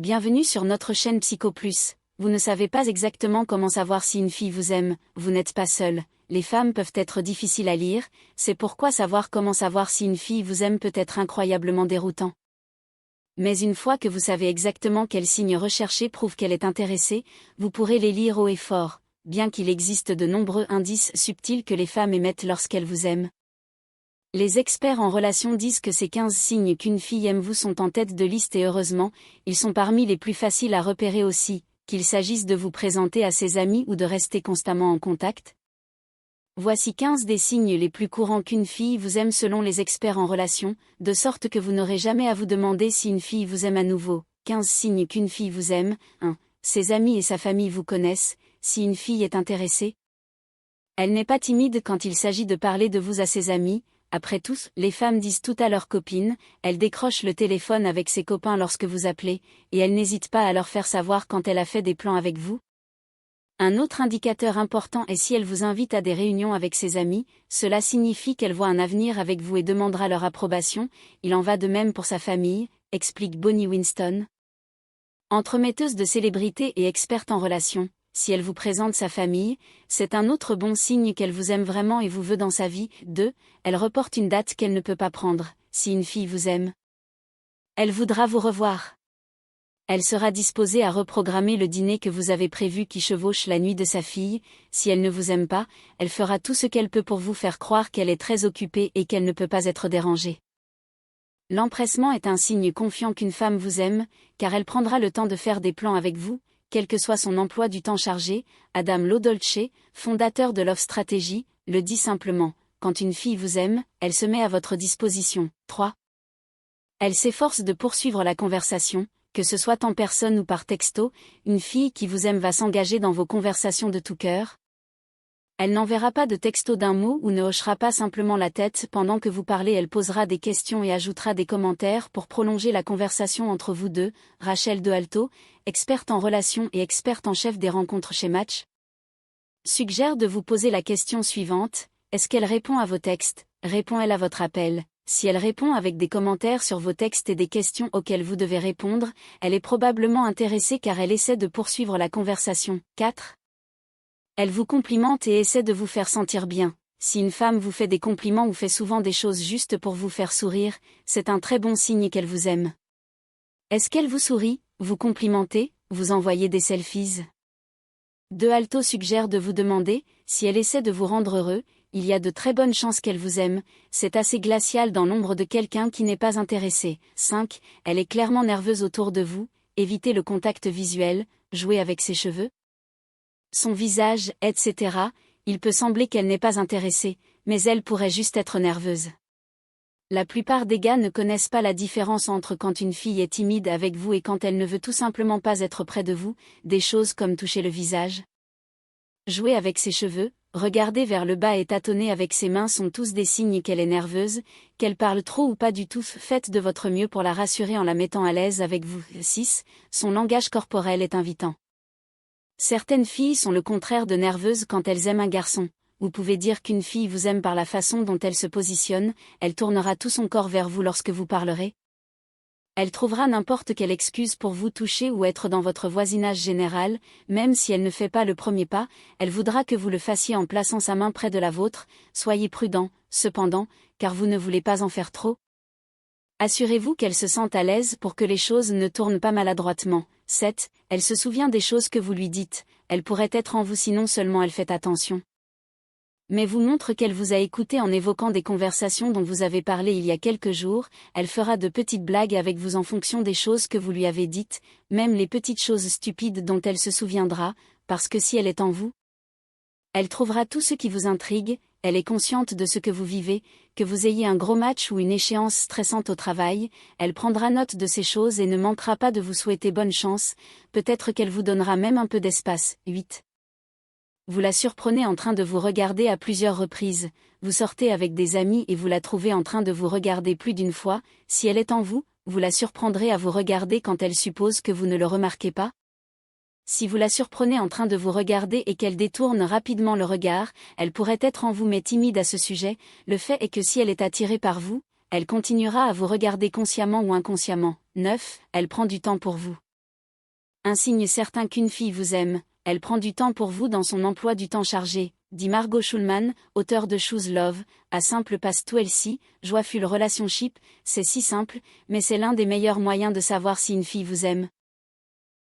Bienvenue sur notre chaîne Psycho Plus. Vous ne savez pas exactement comment savoir si une fille vous aime, vous n'êtes pas seul. Les femmes peuvent être difficiles à lire, c'est pourquoi savoir comment savoir si une fille vous aime peut être incroyablement déroutant. Mais une fois que vous savez exactement quels signes rechercher prouvent qu'elle est intéressée, vous pourrez les lire haut et fort, bien qu'il existe de nombreux indices subtils que les femmes émettent lorsqu'elles vous aiment. Les experts en relations disent que ces 15 signes qu'une fille aime vous sont en tête de liste et heureusement, ils sont parmi les plus faciles à repérer aussi, qu'il s'agisse de vous présenter à ses amis ou de rester constamment en contact. Voici 15 des signes les plus courants qu'une fille vous aime selon les experts en relations, de sorte que vous n'aurez jamais à vous demander si une fille vous aime à nouveau. 15 signes qu'une fille vous aime. 1. Ses amis et sa famille vous connaissent. Si une fille est intéressée, elle n'est pas timide quand il s'agit de parler de vous à ses amis. Après tout, les femmes disent tout à leurs copines, elles décrochent le téléphone avec ses copains lorsque vous appelez, et elles n'hésitent pas à leur faire savoir quand elle a fait des plans avec vous. Un autre indicateur important est si elle vous invite à des réunions avec ses amis, cela signifie qu'elle voit un avenir avec vous et demandera leur approbation, il en va de même pour sa famille, explique Bonnie Winston. Entremetteuse de célébrités et experte en relations, si elle vous présente sa famille, c'est un autre bon signe qu'elle vous aime vraiment et vous veut dans sa vie. 2. Elle reporte une date qu'elle ne peut pas prendre. Si une fille vous aime, elle voudra vous revoir. Elle sera disposée à reprogrammer le dîner que vous avez prévu qui chevauche la nuit de sa fille. Si elle ne vous aime pas, elle fera tout ce qu'elle peut pour vous faire croire qu'elle est très occupée et qu'elle ne peut pas être dérangée. L'empressement est un signe confiant qu'une femme vous aime, car elle prendra le temps de faire des plans avec vous, quel que soit son emploi du temps chargé. Adam Lodolce, fondateur de Love Strategy, le dit simplement, quand une fille vous aime, elle se met à votre disposition. 3. Elle s'efforce de poursuivre la conversation, que ce soit en personne ou par texto, une fille qui vous aime va s'engager dans vos conversations de tout cœur. Elle n'enverra pas de texto d'un mot ou ne hochera pas simplement la tête pendant que vous parlez, elle posera des questions et ajoutera des commentaires pour prolonger la conversation entre vous deux. Rachel De Alto, experte en relations et experte en chef des rencontres chez Match, suggère de vous poser la question suivante, est-ce qu'elle répond à vos textes, répond-elle à votre appel? Si elle répond avec des commentaires sur vos textes et des questions auxquelles vous devez répondre, elle est probablement intéressée car elle essaie de poursuivre la conversation. 4. Elle vous complimente et essaie de vous faire sentir bien. Si une femme vous fait des compliments ou fait souvent des choses juste pour vous faire sourire, c'est un très bon signe qu'elle vous aime. Est-ce qu'elle vous sourit, vous complimentez, vous envoyez des selfies? De Alto suggère de vous demander, si elle essaie de vous rendre heureux, il y a de très bonnes chances qu'elle vous aime, c'est assez glacial dans l'ombre de quelqu'un qui n'est pas intéressé. 5. Elle est clairement nerveuse autour de vous, évitez le contact visuel, jouez avec ses cheveux, son visage, etc. Il peut sembler qu'elle n'est pas intéressée, mais elle pourrait juste être nerveuse. La plupart des gars ne connaissent pas la différence entre quand une fille est timide avec vous et quand elle ne veut tout simplement pas être près de vous, des choses comme toucher le visage, jouer avec ses cheveux, regarder vers le bas et tâtonner avec ses mains sont tous des signes qu'elle est nerveuse, qu'elle parle trop ou pas du tout. Faites de votre mieux pour la rassurer en la mettant à l'aise avec vous. 6. Son langage corporel est invitant. Certaines filles sont le contraire de nerveuses quand elles aiment un garçon. Vous pouvez dire qu'une fille vous aime par la façon dont elle se positionne, elle tournera tout son corps vers vous lorsque vous parlerez. Elle trouvera n'importe quelle excuse pour vous toucher ou être dans votre voisinage général, même si elle ne fait pas le premier pas, elle voudra que vous le fassiez en plaçant sa main près de la vôtre. Soyez prudent, cependant, car vous ne voulez pas en faire trop. Assurez-vous qu'elle se sente à l'aise pour que les choses ne tournent pas maladroitement. 7. Elle se souvient des choses que vous lui dites, elle pourrait être en vous si non seulement elle fait attention, mais vous montre qu'elle vous a écouté en évoquant des conversations dont vous avez parlé il y a quelques jours, elle fera de petites blagues avec vous en fonction des choses que vous lui avez dites, même les petites choses stupides dont elle se souviendra, parce que si elle est en vous, elle trouvera tout ce qui vous intrigue, elle est consciente de ce que vous vivez, que vous ayez un gros match ou une échéance stressante au travail, elle prendra note de ces choses et ne manquera pas de vous souhaiter bonne chance, peut-être qu'elle vous donnera même un peu d'espace. 8. Vous la surprenez en train de vous regarder à plusieurs reprises, vous sortez avec des amis et vous la trouvez en train de vous regarder plus d'une fois, si elle est en vous, vous la surprendrez à vous regarder quand elle suppose que vous ne le remarquez pas. Si vous la surprenez en train de vous regarder et qu'elle détourne rapidement le regard, elle pourrait être en vous mais timide à ce sujet, le fait est que si elle est attirée par vous, elle continuera à vous regarder consciemment ou inconsciemment. 9. Elle prend du temps pour vous. Un signe certain qu'une fille vous aime, elle prend du temps pour vous dans son emploi du temps chargé, dit Margot Schulman, auteure de Choose Love, A Simple Path to Healthy, Joyful Relationship. C'est si simple, mais c'est l'un des meilleurs moyens de savoir si une fille vous aime.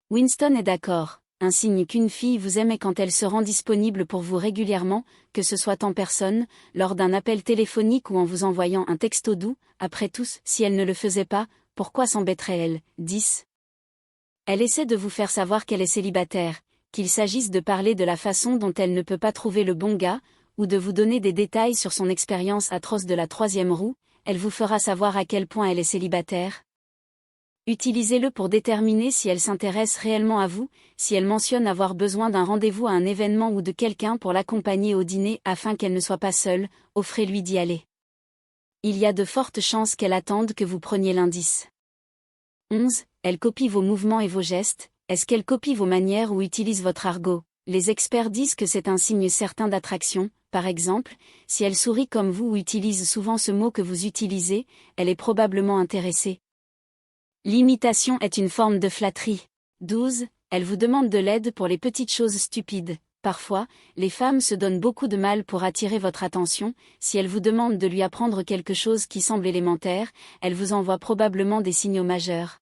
Winston est d'accord. Un signe qu'une fille vous aime est quand elle se rend disponible pour vous régulièrement, que ce soit en personne, lors d'un appel téléphonique ou en vous envoyant un texto doux. Après tout, si elle ne le faisait pas, pourquoi s'embêterait-elle? 10. Elle essaie de vous faire savoir qu'elle est célibataire, qu'il s'agisse de parler de la façon dont elle ne peut pas trouver le bon gars, ou de vous donner des détails sur son expérience atroce de la troisième roue, elle vous fera savoir à quel point elle est célibataire. Utilisez-le pour déterminer si elle s'intéresse réellement à vous, si elle mentionne avoir besoin d'un rendez-vous à un événement ou de quelqu'un pour l'accompagner au dîner afin qu'elle ne soit pas seule, offrez-lui d'y aller. Il y a de fortes chances qu'elle attende que vous preniez l'indice. 11. Elle copie vos mouvements et vos gestes. Est-ce qu'elle copie vos manières ou utilise votre argot? Les experts disent que c'est un signe certain d'attraction. Par exemple, si elle sourit comme vous ou utilise souvent ce mot que vous utilisez, elle est probablement intéressée. L'imitation est une forme de flatterie. 12. Elle vous demande de l'aide pour les petites choses stupides. Parfois, les femmes se donnent beaucoup de mal pour attirer votre attention. Si elle vous demande de lui apprendre quelque chose qui semble élémentaire, elle vous envoie probablement des signaux majeurs.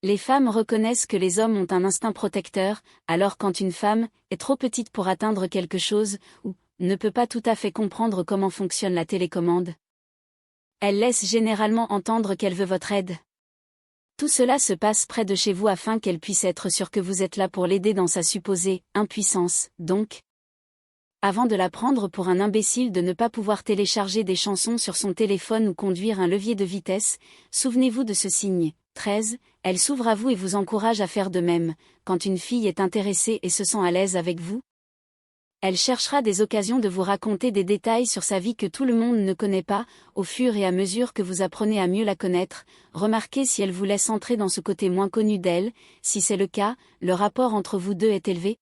Les femmes reconnaissent que les hommes ont un instinct protecteur, alors quand une femme est trop petite pour atteindre quelque chose, ou ne peut pas tout à fait comprendre comment fonctionne la télécommande, elle laisse généralement entendre qu'elle veut votre aide. Tout cela se passe près de chez vous afin qu'elle puisse être sûre que vous êtes là pour l'aider dans sa supposée impuissance, donc. Avant de la prendre pour un imbécile de ne pas pouvoir télécharger des chansons sur son téléphone ou conduire un levier de vitesse, souvenez-vous de ce signe. 13. Elle s'ouvre à vous et vous encourage à faire de même. Quand une fille est intéressée et se sent à l'aise avec vous, elle cherchera des occasions de vous raconter des détails sur sa vie que tout le monde ne connaît pas. Au fur et à mesure que vous apprenez à mieux la connaître, remarquez si elle vous laisse entrer dans ce côté moins connu d'elle. Si c'est le cas, le rapport entre vous deux est élevé.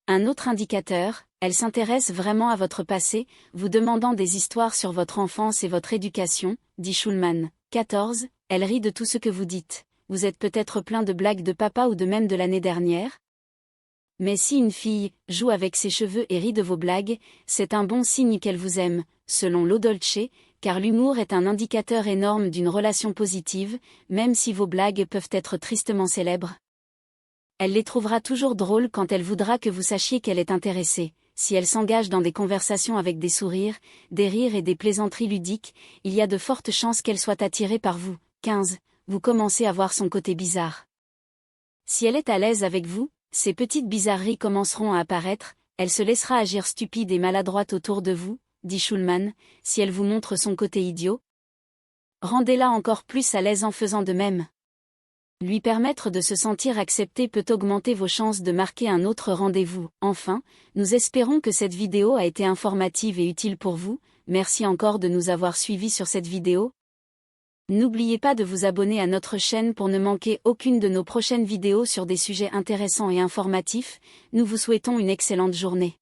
Un autre indicateur, elle s'intéresse vraiment à votre passé, vous demandant des histoires sur votre enfance et votre éducation, dit Schulman. 14. Elle rit de tout ce que vous dites. Vous êtes peut-être plein de blagues de papa ou de même de l'année dernière. Mais si une fille joue avec ses cheveux et rit de vos blagues, c'est un bon signe qu'elle vous aime, selon Lo Dolce, car l'humour est un indicateur énorme d'une relation positive, même si vos blagues peuvent être tristement célèbres. Elle les trouvera toujours drôles quand elle voudra que vous sachiez qu'elle est intéressée. Si elle s'engage dans des conversations avec des sourires, des rires et des plaisanteries ludiques, il y a de fortes chances qu'elle soit attirée par vous. 15. Vous commencez à voir son côté bizarre. Si elle est à l'aise avec vous, ces petites bizarreries commenceront à apparaître, elle se laissera agir stupide et maladroite autour de vous, dit Schulman. Si elle vous montre son côté idiot, rendez-la encore plus à l'aise en faisant de même. Lui permettre de se sentir accepté peut augmenter vos chances de marquer un autre rendez-vous. Enfin, nous espérons que cette vidéo a été informative et utile pour vous. Merci encore de nous avoir suivis sur cette vidéo. N'oubliez pas de vous abonner à notre chaîne pour ne manquer aucune de nos prochaines vidéos sur des sujets intéressants et informatifs. Nous vous souhaitons une excellente journée.